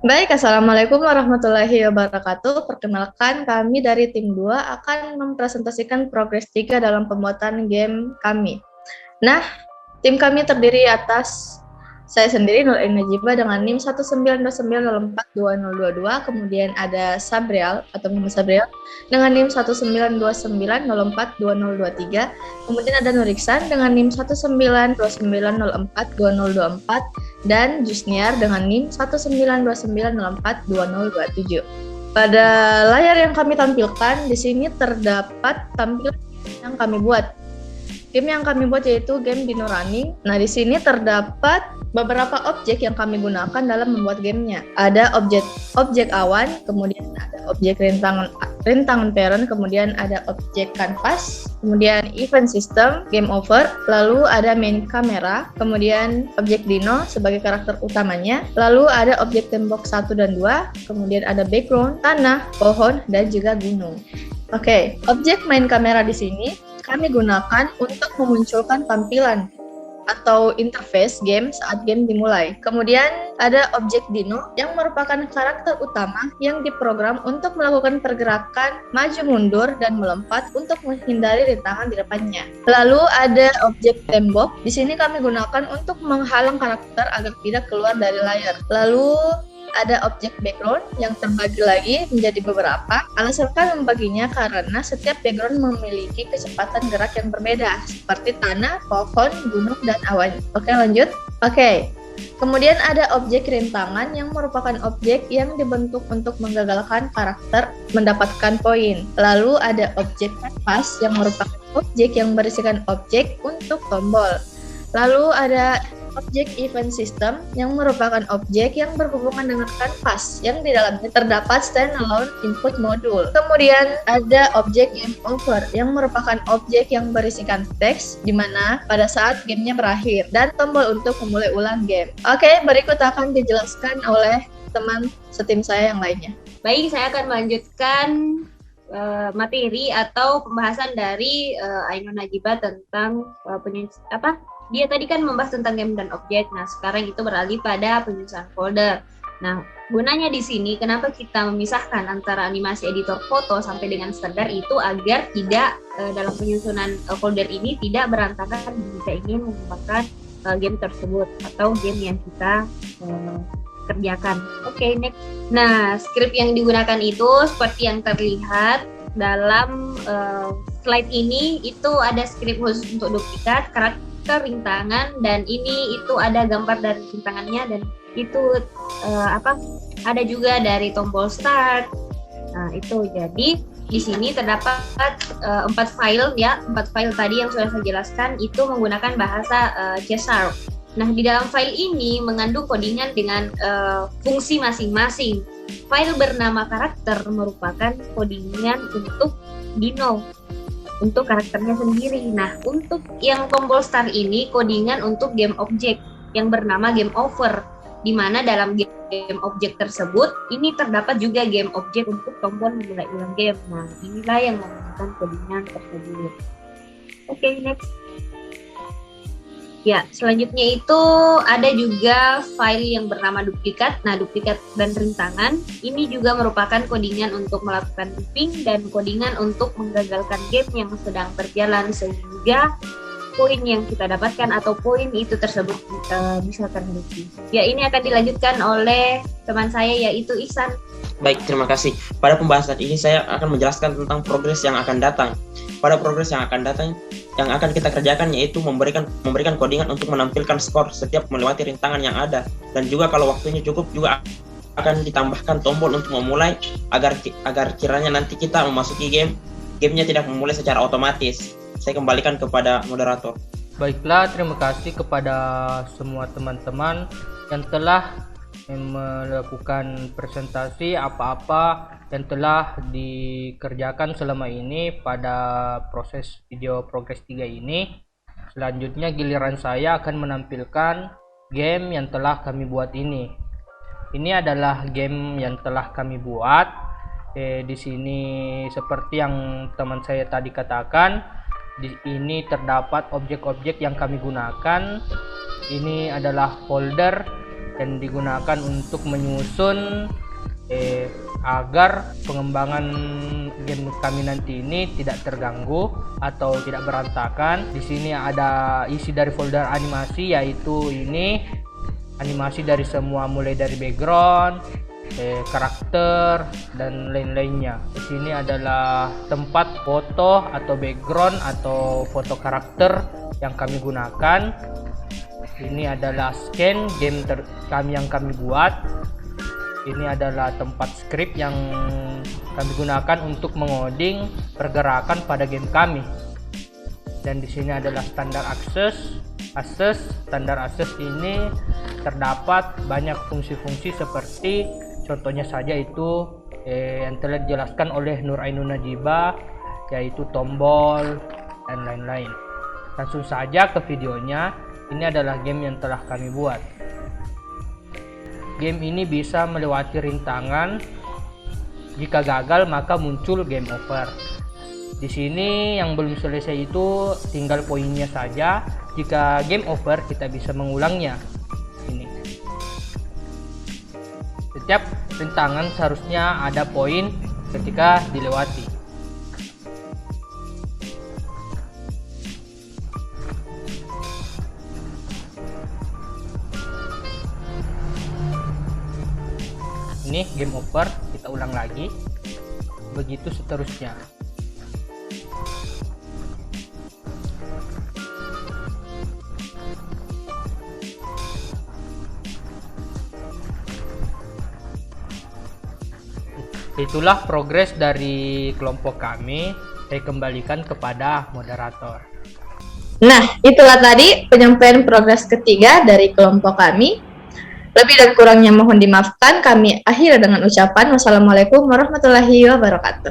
Baik, Assalamualaikum warahmatullahi wabarakatuh. Perkenalkan, kami dari tim 2 akan mempresentasikan progres 3 dalam pembuatan game kami. Nah, tim kami terdiri atas saya sendiri, Nur Najibah, dengan NIM 192904202. Kemudian ada Sabrial atau Muhammad Sabrial dengan NIM 1929042042023. Kemudian ada Nur Iksan dengan NIM 1929042042024 dan Jusniar dengan NIM 1929042042027. Pada layar yang kami tampilkan di sini terdapat tampilan yang kami buat. Game yang kami buat yaitu game Dino Running. Nah, di sini terdapat beberapa objek yang kami gunakan dalam membuat gamenya. Ada objek awan, kemudian ada objek rintangan parent, kemudian ada objek kanvas, kemudian event system, game over, lalu ada main kamera, kemudian objek dino sebagai karakter utamanya, lalu ada objek tembok 1 dan 2, kemudian ada background, tanah, pohon, dan juga gunung. Oke, objek main kamera di sini kami gunakan untuk memunculkan tampilan atau interface game saat game dimulai. Kemudian ada objek dino yang merupakan karakter utama yang diprogram untuk melakukan pergerakan maju mundur dan melompat untuk menghindari rintangan di depannya. Lalu ada objek tembok. Di sini kami gunakan untuk menghalang karakter agar tidak keluar dari layar. Lalu ada objek background yang terbagi lagi menjadi beberapa. Alasan kami membaginya karena setiap background memiliki kecepatan gerak yang berbeda, seperti tanah, pohon, gunung, dan awan. Oke, lanjut. Oke. Kemudian ada objek rintangan yang merupakan objek yang dibentuk untuk menggagalkan karakter mendapatkan poin. Lalu ada objek kanvas yang merupakan objek yang berisikan objek untuk tombol. Lalu ada objek event system yang merupakan objek yang berhubungan dengan kanvas yang di dalamnya terdapat standalone input module. Kemudian ada objek game over yang merupakan objek yang berisikan teks di mana pada saat gamenya berakhir dan tombol untuk memulai ulang game. Oke, berikut akan dijelaskan oleh teman setim saya yang lainnya. Baik, saya akan melanjutkan materi atau pembahasan dari Ainun Najibah tentang dia tadi kan membahas tentang game dan objek. Nah, sekarang itu beralih pada penyusunan folder. Nah, gunanya di sini kenapa kita memisahkan antara animasi editor foto sampai dengan standar itu agar tidak dalam penyusunan folder ini tidak berantakan jika ingin mengembangkan game tersebut atau game yang kita kerjakan. Oke, next. Nah, script yang digunakan itu seperti yang terlihat dalam slide ini, itu ada script khusus untuk duplikat, karakter, rintangan, dan ini itu ada gambar dari rintangannya, dan itu ada juga dari tombol start. Nah, itu jadi di sini terdapat 4 file tadi yang sudah saya jelaskan itu menggunakan bahasa C#. Nah, di dalam file ini mengandung codingan dengan fungsi masing-masing. File bernama karakter merupakan codingan untuk Dino, untuk karakternya sendiri. Nah, untuk yang tombol start ini codingan untuk game object yang bernama game over, di mana dalam game object tersebut ini terdapat juga game object untuk tombol memulai ulang game. Nah, inilah yang menggunakan codingan tersebut. Oke, next. Ya, selanjutnya itu ada juga file yang bernama duplikat. Nah, duplikat dan rintangan ini juga merupakan codingan untuk melakukan looping dan codingan untuk menggagalkan game yang sedang berjalan sehingga poin yang kita dapatkan atau poin itu tersebut bisa terhenti. Ya, ini akan dilanjutkan oleh teman saya yaitu Ihsan. Baik, terima kasih. Pada pembahasan ini saya akan menjelaskan tentang progres yang akan datang. Pada progres yang akan datang, yang akan kita kerjakan yaitu memberikan codingan untuk menampilkan skor setiap melewati rintangan yang ada, dan juga kalau waktunya cukup juga akan ditambahkan tombol untuk memulai agar kiranya nanti kita memasuki gamenya tidak memulai secara otomatis. Saya kembalikan kepada moderator. Baiklah, terima kasih kepada semua teman-teman yang telah melakukan presentasi apa-apa yang telah dikerjakan selama ini pada proses video progres 3 ini. Selanjutnya giliran saya akan menampilkan game yang telah kami buat ini. Ini adalah game yang telah kami buat. Di sini seperti yang teman saya tadi katakan, di ini terdapat objek-objek yang kami gunakan. Ini adalah folder dan digunakan untuk menyusun agar pengembangan game kami nanti ini tidak terganggu atau tidak berantakan. Di sini ada isi dari folder animasi, yaitu ini animasi dari semua, mulai dari background, karakter dan lain-lainnya. Di sini adalah tempat foto atau background atau foto karakter yang kami gunakan. Ini adalah scan game yang kami buat. Ini adalah tempat script yang kami gunakan untuk mengoding pergerakan pada game kami. Dan di sini adalah standar akses. Standar akses ini terdapat banyak fungsi-fungsi seperti contohnya saja itu yang telah dijelaskan oleh Nur Ainun Najibah, yaitu tombol dan lain-lain. Langsung saja ke videonya. Ini adalah game yang telah kami buat. Game ini bisa melewati rintangan. Jika gagal maka muncul game over. Di sini yang belum selesai itu tinggal poinnya saja. Jika game over kita bisa mengulangnya. Ini. Setiap rintangan seharusnya ada poin ketika dilewati. Ini game over, kita ulang lagi, begitu seterusnya. Itulah progres dari kelompok kami. Saya kembalikan kepada moderator. Nah, itulah tadi penyampaian progres ketiga dari kelompok kami. Lebih dan kurangnya mohon dimaafkan. Kami akhiri dengan ucapan wassalamualaikum warahmatullahi wabarakatuh.